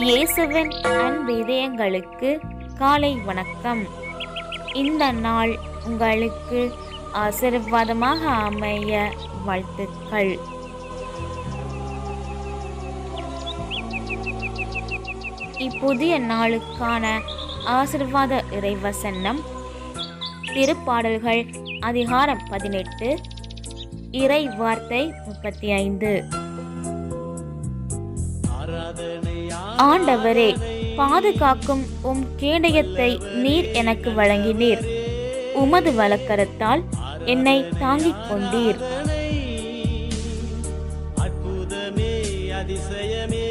இயேசுவின் அன்பிதயங்களுக்கு காலை வணக்கம். இந்த நாள் உங்களுக்கு ஆசீர்வாதமாக அமைய வாழ்த்துக்கள். இப்புதிய நாளுக்கான ஆசீர்வாத இறைவசனம் திருப்பாடல்கள் அதிகாரம் 18 இறை வார்த்தை 35. ஆண்டவரே, பாதுகாக்கும் உம் கேடயத்தை நீர் எனக்கு வழங்கினீர். உமது வலக்கரத்தால் என்னை தாங்கிக் கொண்டீர். அற்புதமே அதிசயமே